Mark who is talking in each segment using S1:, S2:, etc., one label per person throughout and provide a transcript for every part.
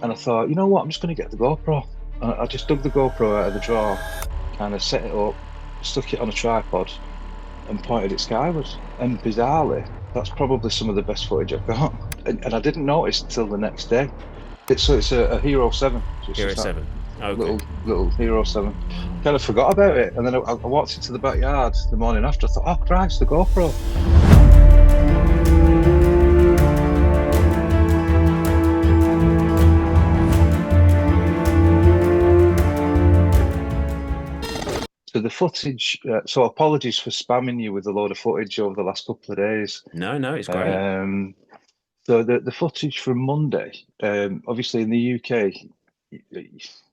S1: And I thought, you know what, I'm just going to get the GoPro. I just dug the GoPro out of the drawer, kind of set it up, stuck it on a tripod, and pointed it skyward. And bizarrely, that's probably some of the best footage I've got. And I didn't notice until the next day. It's a Hero 7. So it's
S2: Hero
S1: just that
S2: 7. Okay.
S1: little Hero 7. Kind of forgot about it. And then I walked into the backyard the morning after. I thought, oh Christ, the GoPro. So the footage, so apologies for spamming you with a load of footage over the last couple of days.
S2: No, no, it's great.
S1: Um, so the footage from Monday, obviously in the UK,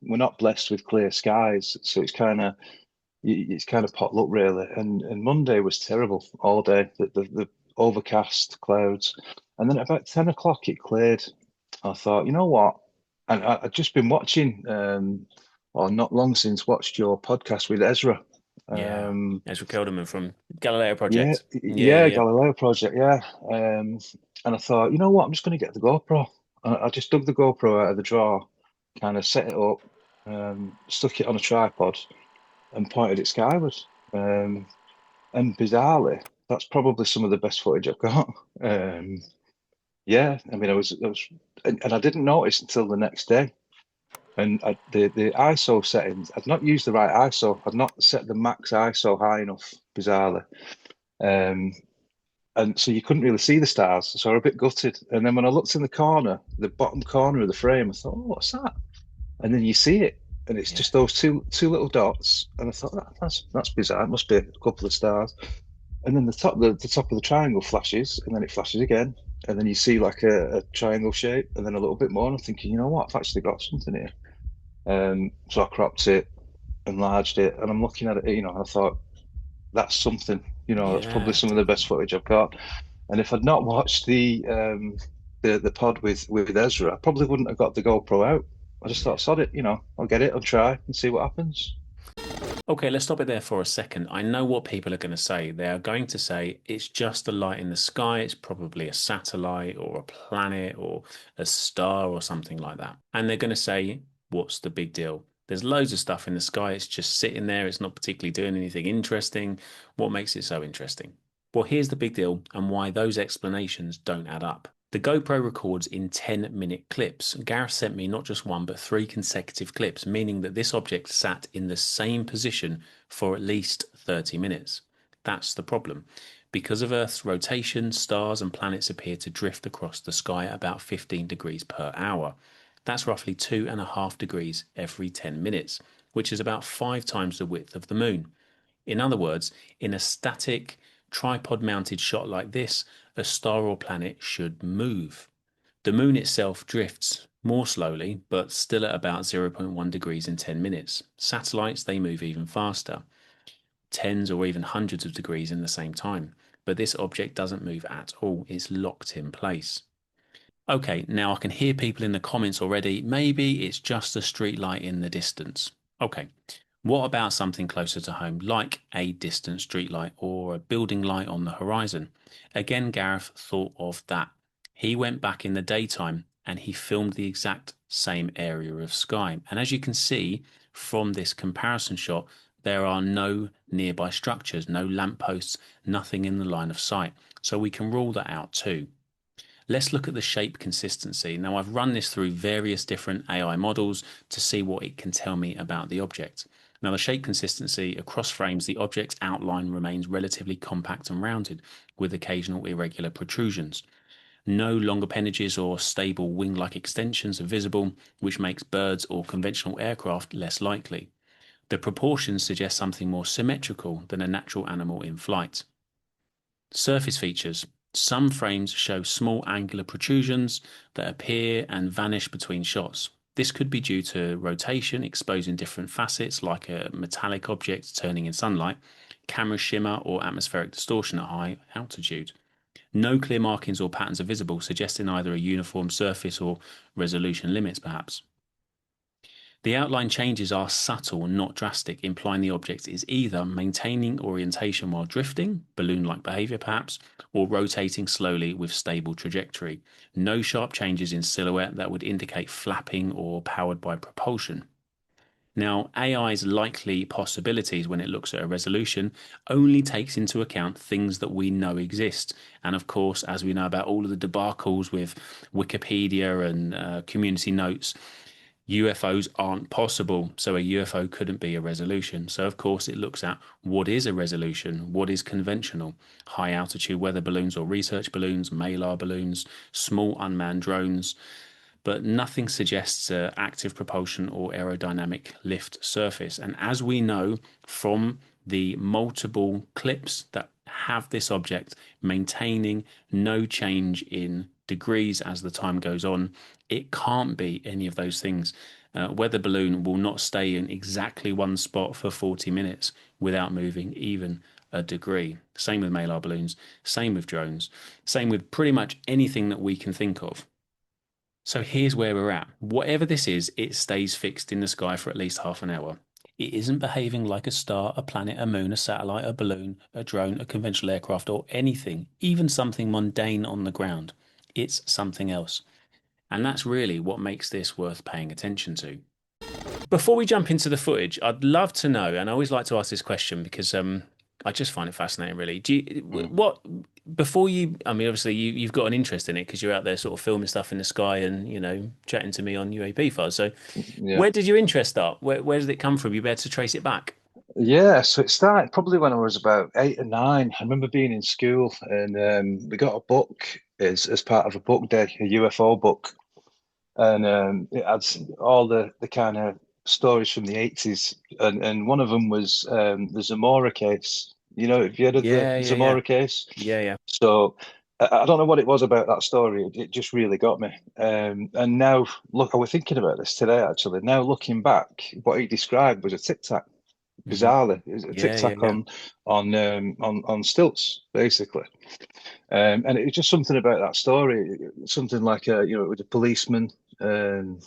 S1: we're not blessed with clear skies, so it's kind of pot luck really. And Monday was terrible all day. The overcast clouds, and then at about 10 o'clock it cleared. I thought, you know what? And I'd just been watching, or not long since watched your podcast with Ezra.
S2: Yeah.
S1: Um,
S2: Ezra Kelderman from Galileo
S1: yeah,
S2: Project. Yeah,
S1: yeah,
S2: yeah,
S1: Galileo project, yeah. And I thought, you know what? I'm just going to get the GoPro. I just dug the GoPro out of the drawer, kind of set it up, stuck it on a tripod, and pointed it skyward. Um, and bizarrely, that's probably some of the best footage I've got. Um, yeah, I mean, and I didn't notice until the next day. And the ISO settings, I'd not used the right ISO. I'd not set the max ISO high enough, bizarrely. Um, and so you couldn't really see the stars. So I was a bit gutted. And then when I looked in the corner, the bottom corner of the frame, I thought, oh, what's that? And then you see it, and it's
S2: yeah.
S1: just those two little dots. And I thought that's bizarre. It must be a couple of stars. And then the top of the triangle flashes, and then it flashes again, and then you see like a triangle shape, and then a little bit more. And I'm thinking, you know what? I've actually got something here. So I cropped it, enlarged it, and I'm looking at it. You know, and I thought that's something. You know, that's probably
S2: Yeah,
S1: some of the best footage I've got. And if I'd not watched the pod with Ezra, I probably wouldn't have got the GoPro out. I just
S2: yeah.
S1: thought, sod it, you know, I'll get it, I'll try and see what happens.
S2: Okay, let's stop it there for a second. I know what people are going to say. They are going to say it's just a light in the sky. It's probably a satellite or a planet or a star or something like that. And they're going to say, what's the big deal? There's loads of stuff in the sky. It's just sitting there. It's not particularly doing anything interesting. What makes it so interesting? Well, here's the big deal and why those explanations don't add up. The GoPro records in 10-minute clips. Gareth sent me not just one, but three consecutive clips, meaning that this object sat in the same position for at least 30 minutes. That's the problem. Because of Earth's rotation, stars and planets appear to drift across the sky at about 15 degrees per hour. That's roughly 2.5 degrees every 10 minutes, which is about 5 times the width of the moon. In other words, in a static, tripod mounted shot like this, a star or planet should move. The moon itself drifts more slowly, but still at about zero point 0.1 degrees in 10 minutes. Satellites, they move even faster, tens or even hundreds of degrees in the same time. But this object doesn't move at all, it's locked in place. Okay, now I can hear people in the comments already. Maybe it's just a street light in the distance. Okay, what about something closer to home, like a distant street light or a building light on the horizon? Again, Gareth thought of that. He went back in the daytime and he filmed the exact same area of sky. And as you can see from this comparison shot, there are no nearby structures, no lampposts, nothing in the line of sight. So we can rule that out too. Let's look at the shape consistency. Now, I've run this through various different AI models to see what it can tell me about the object. Now, the shape consistency across frames, the object's outline remains relatively compact and rounded, with occasional irregular protrusions. No long appendages or stable wing-like extensions are visible, which makes birds or conventional aircraft less likely. The proportions suggest something more symmetrical than a natural animal in flight. Surface features. Some frames show small angular protrusions that appear and vanish between shots. This could be due to rotation, exposing different facets like a metallic object turning in sunlight, camera shimmer, or atmospheric distortion at high altitude. No clear markings or patterns are visible, suggesting either a uniform surface or resolution limits, perhaps. The outline changes are subtle, not drastic, implying the object is either maintaining orientation while drifting, balloon-like behavior perhaps, or rotating slowly with stable trajectory. No sharp changes in silhouette that would indicate flapping or powered by propulsion. Now, AI's likely possibilities when it looks at a resolution only takes into account things that we know exist. And of course, as we know about all of the debacles with Wikipedia and community notes, UFOs aren't possible. So a UFO couldn't be a resolution. So, of course, it looks at what is a resolution, what is conventional, high altitude weather balloons or research balloons, malar balloons, small unmanned drones, but nothing suggests active propulsion or aerodynamic lift surface. And as we know from the multiple clips that have this object maintaining no change in degrees as the time goes on, it can't be any of those things. Weather balloon will not stay in exactly one spot for 40 minutes without moving even a degree. Same with malar balloons, same with drones, same with pretty much anything that we can think of. So here's where we're at. Whatever this is, it stays fixed in the sky for at least half an hour. It isn't behaving like a star, a planet, a moon, a satellite, a balloon, a drone, a conventional aircraft, or anything, even something mundane on the ground. It's something else. And that's really what makes this worth paying attention to. Before we jump into the footage, I'd love to know, and I always like to ask this question because I just find it fascinating, really. Do you,
S1: Mm.
S2: what before you? I mean, obviously you've got an interest in it because you're out there sort of filming stuff in the sky and chatting to me on UAP files. So,
S1: Yeah.
S2: where did your interest start? Where did it come from? You be able to trace it back?
S1: Yeah, so it started probably when I was about 8 or 9. I remember being in school and we got a book as part of a book day, a UFO book. And it had all the kind of stories from the 80s. And one of them was the Zamora case. You know, have you heard of the
S2: Yeah, yeah, yeah,
S1: Zamora case?
S2: yeah, yeah,
S1: So I don't know what it was about that story. It just really got me. And now, look, I was thinking about this today, actually. Now looking back, what he described was a tic tac.
S2: hmm
S1: Bizarrely, it's a tic
S2: yeah, yeah,
S1: tac
S2: yeah,
S1: on stilts, basically. And it was just something about that story, something like with a policeman. Um,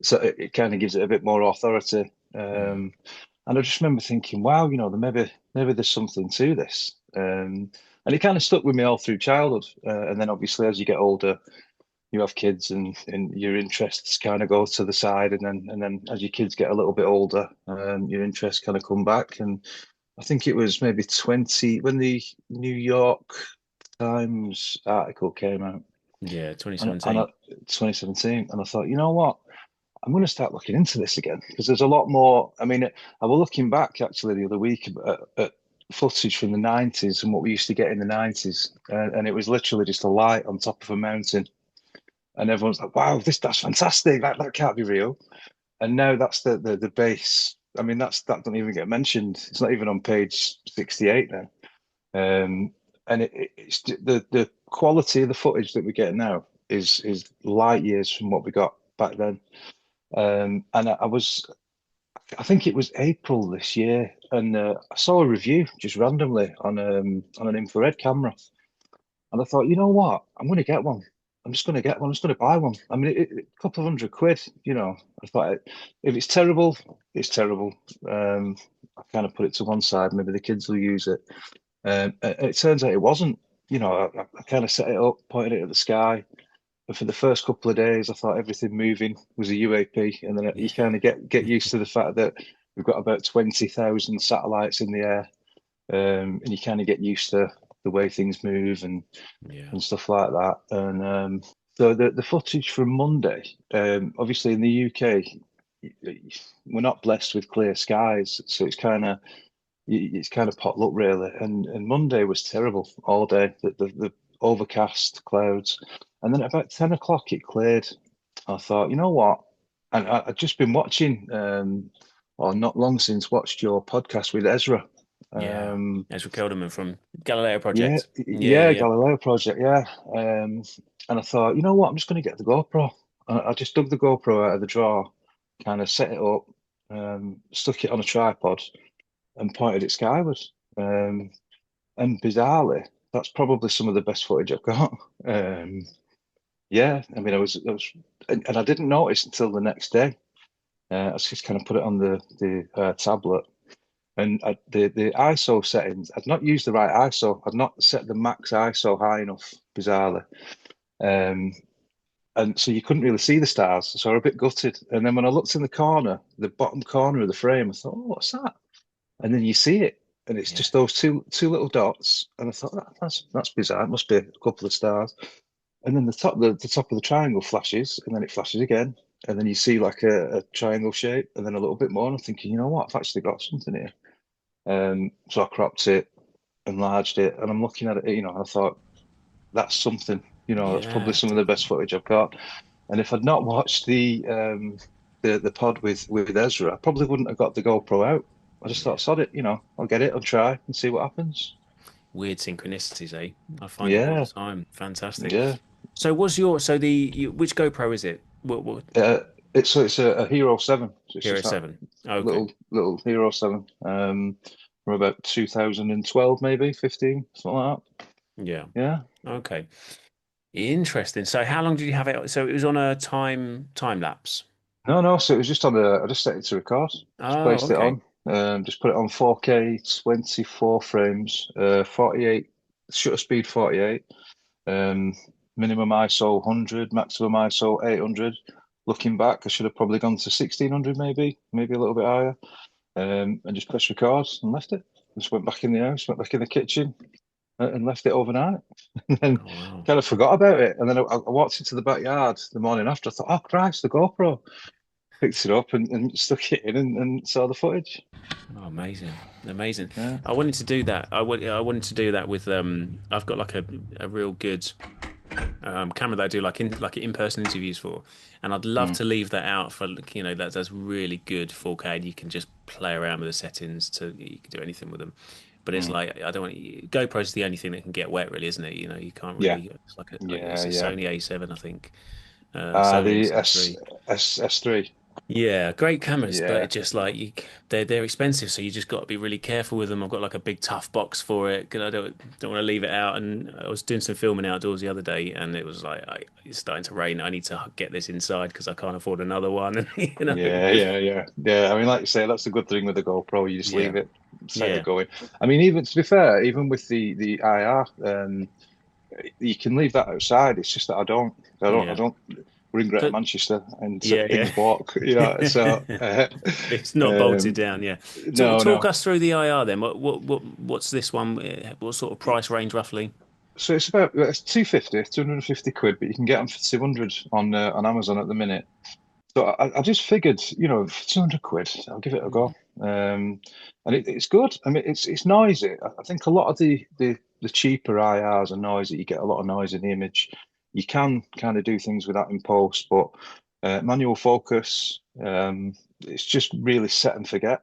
S1: so it kind of gives it a bit more authority.
S2: mm,
S1: And I just remember thinking, wow, maybe there's something to this. And it kind of stuck with me all through childhood. And then obviously as you get older, you have kids and your interests kind of go to the side. And then as your kids get a little bit older, your interests kind of come back. And I think it was maybe 20 when the New York Times article came out
S2: yeah.
S1: and
S2: 2017.
S1: 2017. And I thought, you know what? I'm going to start looking into this again because there's a lot more. I mean, I was looking back actually the other week at footage from the 90s and what we used to get in the 90s. And it was literally just a light on top of a mountain. And everyone's like, wow, that's fantastic. That can't be real. And now that's the base. I mean, that doesn't even get mentioned. It's not even on page 68 now. And it's the quality of the footage that we get now is light years from what we got back then. And I think it was April this year, and I saw a review just randomly on an infrared camera, and I thought, you know what, I'm going to get one. I'm just going to get one. I'm just going to buy one. I mean, a couple of £100. I thought if it's terrible, it's terrible. I kind of put it to one side. Maybe the kids will use it. It turns out it wasn't. I kind of set it up, pointed it at the sky. And for the first couple of days, I thought everything moving was a UAP. And then you
S2: Yeah,
S1: kind of get used to the fact that we've got about 20,000 satellites in the air. And you kind of get used to the way things move
S2: yeah,
S1: and stuff like that. And so the footage from Monday, obviously in the UK, we're not blessed with clear skies. So it's kind of pot luck really. And Monday was terrible all day. The overcast clouds, and then at about 10 o'clock it cleared. I thought, you know what? And I'd just been watching, or not long since watched your podcast with Ezra.
S2: yeah.
S1: Um,
S2: Ezra Kelderman from Galileo
S1: yeah,
S2: Project. Yeah,
S1: yeah,
S2: yeah,
S1: Galileo project, yeah. And I thought, you know what? I'm just going to get the GoPro. I just dug the GoPro out of the drawer, kind of set it up, stuck it on a tripod, and pointed it skyward. Um, and bizarrely, that's probably some of the best footage I've got. Yeah, I mean, I was, and I didn't notice until the next day. I just kind of put it on the tablet, and the ISO settings. I'd not used the right ISO. I'd not set the max ISO high enough, bizarrely. Um, and so you couldn't really see the stars. So I was a bit gutted. And then when I looked in the corner, the bottom corner of the frame, I thought, oh, what's that? And then you see it, and it's
S2: Yeah.
S1: just those two little dots. And I thought, that's bizarre. It must be a couple of stars. And then the top of the triangle flashes, and then it flashes again. And then you see like a triangle shape, and then a little bit more. And I'm thinking, you know what? I've actually got something here. So I cropped it, enlarged it, and I'm looking at it, I thought, that's something. That's probably
S2: Yeah.
S1: some of the best footage I've got. And if I'd not watched the pod with Ezra, I probably wouldn't have got the GoPro out. I just
S2: Yeah.
S1: thought, sod it, I'll get it, I'll try and see what happens.
S2: Weird synchronicities, eh? I find it all the
S1: Yeah,
S2: time. Fantastic.
S1: yeah.
S2: So was your so the which GoPro is it? What
S1: Uh, it's a Hero 7. So it's
S2: Hero
S1: just that
S2: 7? Okay.
S1: little Hero 7. From about 2012, maybe 15, something like that.
S2: Yeah.
S1: Yeah.
S2: Okay. Interesting. So how long did you have it? So it was on a time lapse.
S1: No, no. So it was just I just set it to record. Just
S2: Oh,
S1: placed it
S2: okay.
S1: on. Just put it on 4K, 24 frames, 48 shutter speed 48. Um, Minimum ISO 100, maximum ISO 800. Looking back, I should have probably gone to 1600, maybe a little bit higher. And just pressed record and left it. Just went back in the house, went back in the kitchen, and left it overnight. And then
S2: Oh, wow.
S1: kind of forgot about it. And then I walked into the backyard the morning after. I thought, oh Christ, the GoPro. Picked it up and stuck it in and saw the footage.
S2: Oh, amazing. Amazing.
S1: Yeah.
S2: I wanted to do that. I wanted to do that with I've got like a real good camera that I do like in-person interviews for, and I'd love
S1: Mm.
S2: to leave that out for that's really good 4K and you can just play around with the settings to you can do anything with them. But it's
S1: Mm.
S2: like I don't want GoPro's the only thing that can get wet, really, isn't it? You can't
S1: Yeah.
S2: really. It's like
S1: Yeah.
S2: it's a
S1: Yeah.
S2: Sony A7, I think. Sony
S1: The
S2: A7 III.
S1: S3.
S2: Yeah, great cameras, but
S1: Yeah.
S2: it just like they're expensive, so you just got to be really careful with them. I've got like a big tough box for it because I don't want to leave it out. And I was doing some filming outdoors the other day, and it was like it's starting to rain. I need to get this inside because I can't afford another one.
S1: Yeah. Yeah. Yeah. Yeah. I mean, like you say, that's the good thing with the GoPro. You just
S2: Yeah,
S1: leave it, set it
S2: yeah,
S1: going. I mean, even to be fair, even with the IR, you can leave that outside. It's just that I
S2: yeah.
S1: don't. We're in Greater
S2: So
S1: Manchester, and
S2: yeah,
S1: things walk. So
S2: yeah. It's not bolted
S1: um,
S2: down. Yeah. Talk
S1: no,
S2: talk
S1: no.
S2: us through the IR then. What's this one? What sort of price range roughly?
S1: So it's 250, 250 quid, but you can get them for 200 on Amazon at the minute. So I just figured, for 200 quid, I'll give it a go. And it's good. I mean, it's noisy. I think a lot of the cheaper IRs are noisy. You get a lot of noise in the image. You can kind of do things with that in post, but manual focus, it's just really set and forget,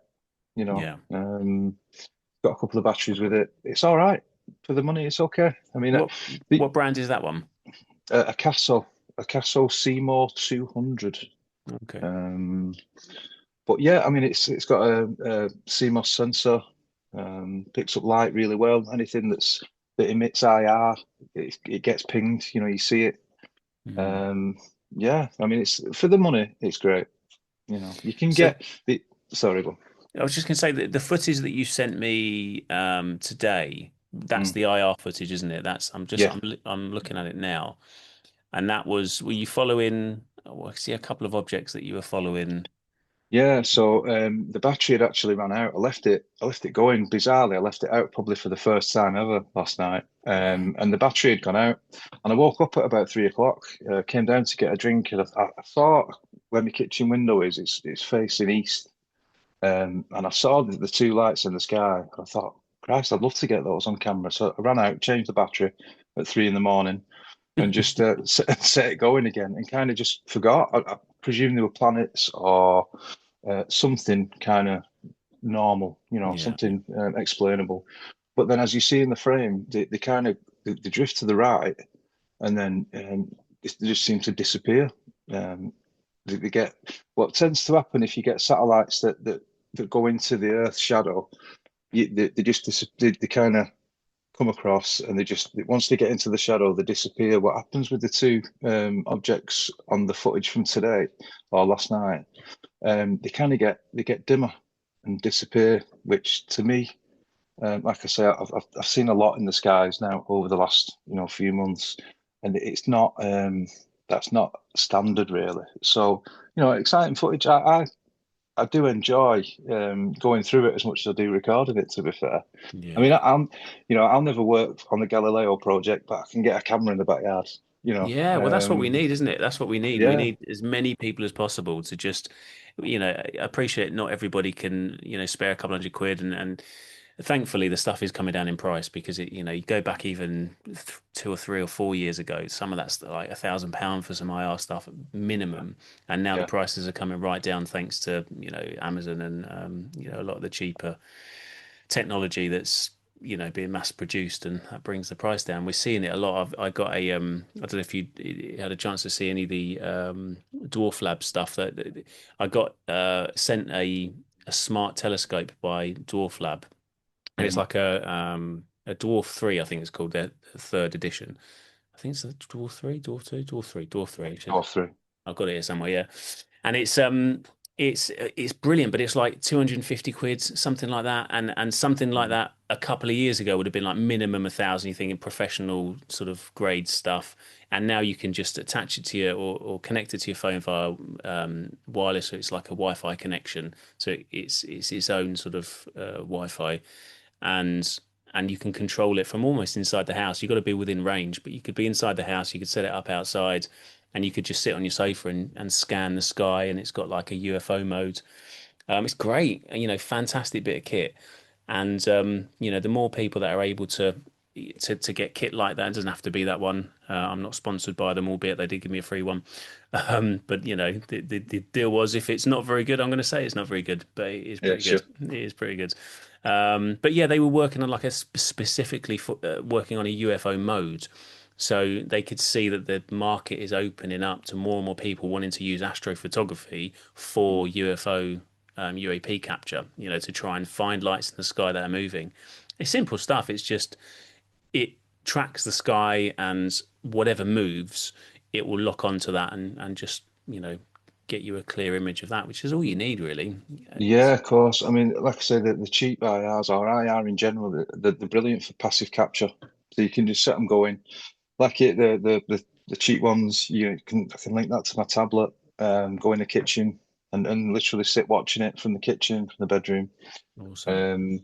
S1: you know.
S2: Yeah.
S1: Got a couple of batteries with it. It's all right for the money. It's okay. I mean,
S2: What
S1: the
S2: what brand is that one?
S1: a Castle Seymour 200.
S2: Okay.
S1: Um, but yeah, I mean, it's got a CMOS sensor. Picks up light really well. Anything that emits IR, it gets pinged. You see it.
S2: Hmm.
S1: Um, yeah, I mean, it's for the money. It's great. You can
S2: So
S1: get the. Sorry, go.
S2: I was just going to say that the footage that you sent me today, that's
S1: Mm,
S2: the IR footage, isn't it?
S1: yeah,
S2: I'm looking at it now, and were you following? Oh, I see a couple of objects that you were following.
S1: yeah. So the battery had actually run out. I left it going. Bizarrely, I left it out probably for the first time ever last night.
S2: Right.
S1: And the battery had gone out. And I woke up at about 3 o'clock. Came down to get a drink, and I thought where my kitchen window is, it's facing east. And I saw the two lights in the sky. And I thought, Christ, I'd love to get those on camera. So I ran out, changed the battery at 3 in the morning, and just set it going again, and kind of just forgot. I presume they were planets or something kind of normal,
S2: Yeah.
S1: something explainable. But then, as you see in the frame, they kind of they drift to the right, and then they just seem to disappear. Um, they get what tends to happen if you get satellites that go into the Earth's shadow. They just they kind of come across, and once they get into the shadow, they disappear. What happens with the two objects on the footage from today or last night? They get dimmer and disappear, which to me, like I say, I've seen a lot in the skies now over the last few months, and it's not that's not standard really. So exciting footage. I do enjoy going through it as much as I do recording it, to be fair. I mean,
S2: Yeah.
S1: I'll never work on the Galileo project, but I can get a camera in the backyard, you know.
S2: Yeah, well, that's what we need, isn't it? That's what we need. We
S1: Yeah,
S2: need as many people as possible to just, appreciate not everybody can, spare a couple hundred quid, and thankfully the stuff is coming down in price because you go back even 2 or 3 or 4 years ago, some of that's like £1,000 for some IR stuff minimum, and now the
S1: yeah,
S2: prices are coming right down thanks to, Amazon and a lot of the cheaper technology that's being mass produced, and that brings the price down. We're seeing it a lot. I got a I don't know if you had a chance to see any of the Dwarf Lab stuff that I got sent a smart telescope by Dwarf Lab, and it's
S1: mm.
S2: like a Dwarf 3, I think it's called, their third edition. I think it's a Dwarf 3, Dwarf 2, Dwarf 3, Dwarf 3. It
S1: Go
S2: should,
S1: through.
S2: I've got it here somewhere, yeah. And it's brilliant, but it's like 250 quid, something like that. And something like
S1: Mm.
S2: that a couple of years ago would have been like minimum 1,000, you think, in professional sort of grade stuff. And now you can just attach it to your, or connect it to your phone via wireless. So it's like a Wi-Fi connection. So it's its own sort of Wi-Fi, and you can control it from almost inside the house. You've got to be within range, but you could be inside the house. You could set it up outside, and you could just sit on your sofa and scan the sky. And it's got like a UFO mode. It's great, fantastic bit of kit. And the more people that are able to get kit like that, it doesn't have to be that one. I'm not sponsored by them, albeit they did give me a free one. But the deal was, if it's not very good, I'm going to say it's not very good, but it is
S1: Yeah,
S2: pretty
S1: sure.
S2: good. It is pretty good. But yeah, they were working on like specifically for, working on a UFO mode. So they could see that the market is opening up to more and more people wanting to use astrophotography for
S1: Mm.
S2: UFO UAP capture, to try and find lights in the sky that are moving. It's simple stuff. It's just it tracks the sky, and whatever moves, it will lock onto that, and just, get you a clear image of that, which is all you need, really.
S1: Yeah,
S2: It's,
S1: of course. I mean, like I say, the cheap IRs or IR in general, they're brilliant for passive capture. So you can just set them going. Like the cheap ones, I can link that to my tablet, go in the kitchen and literally sit watching it from the kitchen, from the bedroom.
S2: awesome.
S1: Um,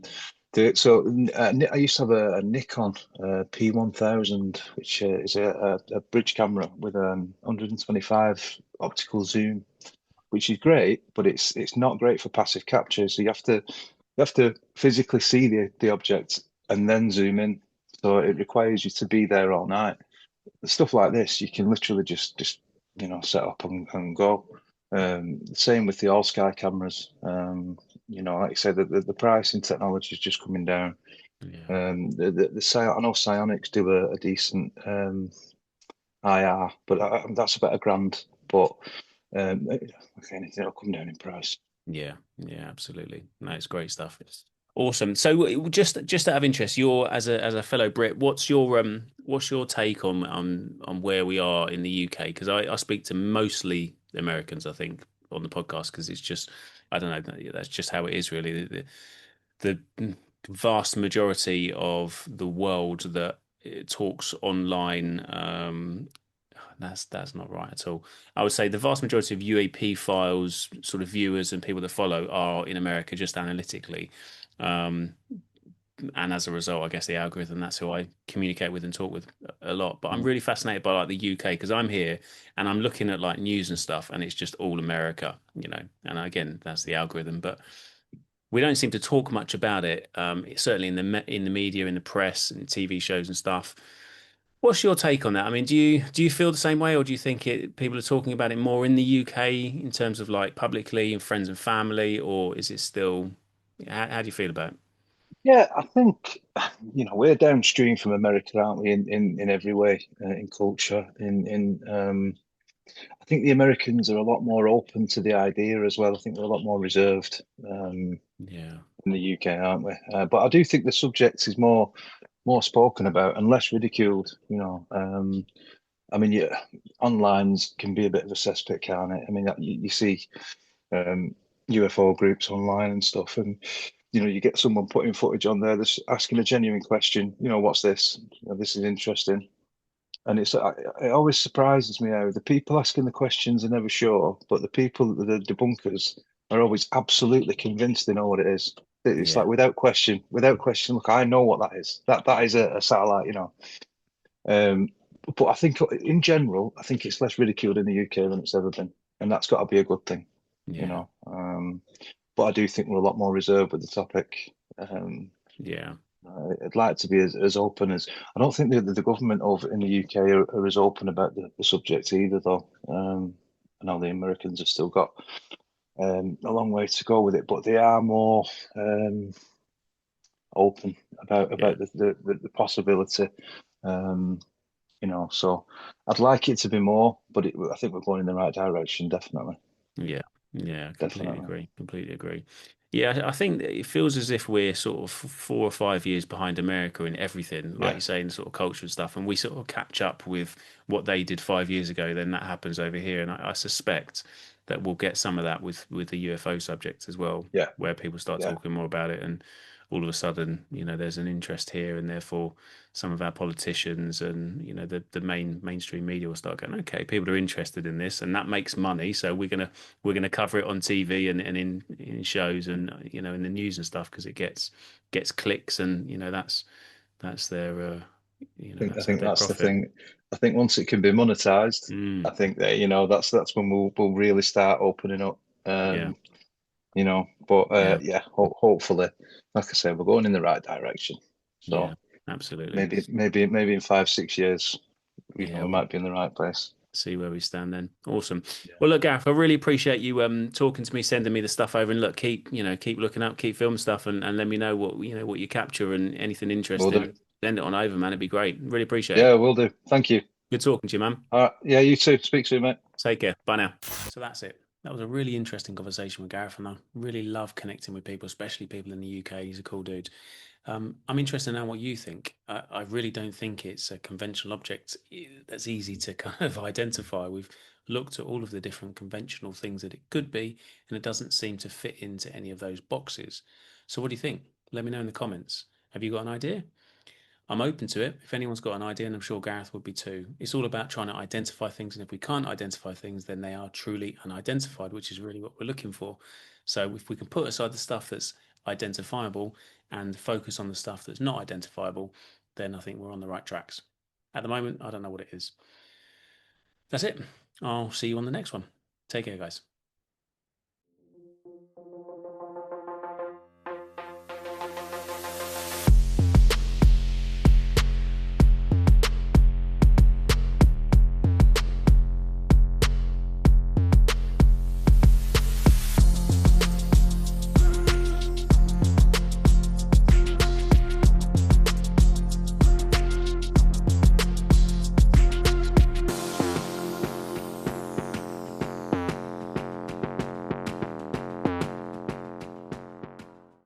S1: I used to have a Nikon P1000, which is a bridge camera with 125 optical zoom, which is great, but it's not great for passive capture. So you have to physically see the object and then zoom in. So it requires you to be there all night. Stuff like this, you can literally just set up and go. Same with the all sky cameras. Like I said, the pricing technology is just coming down.
S2: Yeah.
S1: I know Psionics do a decent IR, but that's about a grand. But if anything, it'll come down in price.
S2: Yeah, yeah, absolutely. No, it's great stuff. It's awesome. So just out of interest, you're, as a fellow Brit, what's your take on where we are in the UK? Because I speak to mostly Americans, I think, on the podcast, because it's just, I don't know, that's just how it is, really. The vast majority of the world that talks online, that's not right at all. I would say the vast majority of UAP files, sort of viewers and people that follow, are in America, just analytically. Um, and as a result, I guess the algorithm, that's who I communicate with and talk with a lot. But I'm
S1: Mm.
S2: really fascinated by like the UK, because I'm here and I'm looking at like news and stuff, and it's just all America. And again, that's the algorithm. But we don't seem to talk much about it. Certainly in the media, in the press, and TV shows and stuff. What's your take on that? I mean, do you feel the same way, or do you think people are talking about it more in the UK in terms of like publicly and friends and family, or is it still? How do you feel about it?
S1: Yeah, I think we're downstream from America, aren't we? In every way, in culture, in I think the Americans are a lot more open to the idea as well. I think they're a lot more reserved
S2: Yeah,
S1: in the UK, aren't we? But I do think the subject is more. more spoken about and less ridiculed. I mean, yeah, online's can be a bit of a cesspit, can't it? I mean, you see um, UFO groups online and stuff, and you get someone putting footage on there that's asking a genuine question. What's this? This is interesting, and it always surprises me how the people asking the questions are never sure, but the people, the debunkers, are always absolutely convinced they know what it is. It's
S2: Yeah,
S1: like without question, without question. Look, I know what that is. That is a satellite. Um, but I think in general, I think it's less ridiculed in the UK than it's ever been, and that's got to be a good thing, you
S2: yeah,
S1: know. But I do think we're a lot more reserved with the topic. Um,
S2: yeah,
S1: I'd like to be as open as I don't think the government over in the UK are as open about the subject either, though. I know the Americans have still got a long way to go with it, but they are more open
S2: yeah.
S1: about the possibility. Um, so I'd like it to be more, but I think we're going in the right direction, definitely,
S2: Yeah, yeah, completely
S1: definitely.
S2: agree. Completely agree. Yeah, I think that it feels as if we're sort of 4 or 5 years behind America in everything, like
S1: Yeah,
S2: you say, in sort of culture and stuff, and we sort of catch up with what they did 5 years ago. Then that happens over here, and I suspect that we'll get some of that with the UFO subject as well,
S1: yeah,
S2: where people start
S1: yeah.
S2: talking more about it, and all of a sudden, there's an interest here, and therefore some of our politicians and the mainstream media will start going, okay, people are interested in this, and that makes money, so we're gonna cover it on TV and in shows and in the news and stuff because it gets clicks and that's their
S1: I
S2: that's how
S1: think
S2: they
S1: that's the
S2: profit.
S1: thing. I think once it can be monetized, I
S2: Mm,
S1: think that that's when we'll really start opening up.
S2: yeah,
S1: Um, but
S2: yeah,
S1: yeah, hopefully, like I say, we're going in the right direction.
S2: yeah,
S1: So
S2: absolutely.
S1: maybe in 5, 6 years,
S2: Yeah,
S1: we
S2: we'll
S1: might be in the right place.
S2: see where we stand then. Awesome.
S1: Yeah,
S2: Well, look, Gareth, I really appreciate you talking to me, sending me the stuff over, and look, keep looking up, keep filming stuff, and let me know what you capture and anything
S1: will
S2: interesting.
S1: do.
S2: Send it on over, man. It'd be great. Really appreciate
S1: Yeah,
S2: it.
S1: will do. Thank you.
S2: Good talking to you, man.
S1: All right. Yeah, you too. Speak soon, mate.
S2: Take care. Bye now. So that's it. That was a really interesting conversation with Gareth, and I really love connecting with people, especially people in the UK. He's a cool dude. I'm interested in now what you think. I really don't think it's a conventional object that's easy to kind of identify. We've looked at all of the different conventional things that it could be, and it doesn't seem to fit into any of those boxes. So, what do you think? Let me know in the comments. Have you got an idea? I'm open to it. If anyone's got an idea, and I'm sure Gareth would be too, it's all about trying to identify things. And if we can't identify things, then they are truly unidentified, which is really what we're looking for. So if we can put aside the stuff that's identifiable and focus on the stuff that's not identifiable, then I think we're on the right tracks. At the moment, I don't know what it is. That's it. I'll see you on the next one. Take care, guys.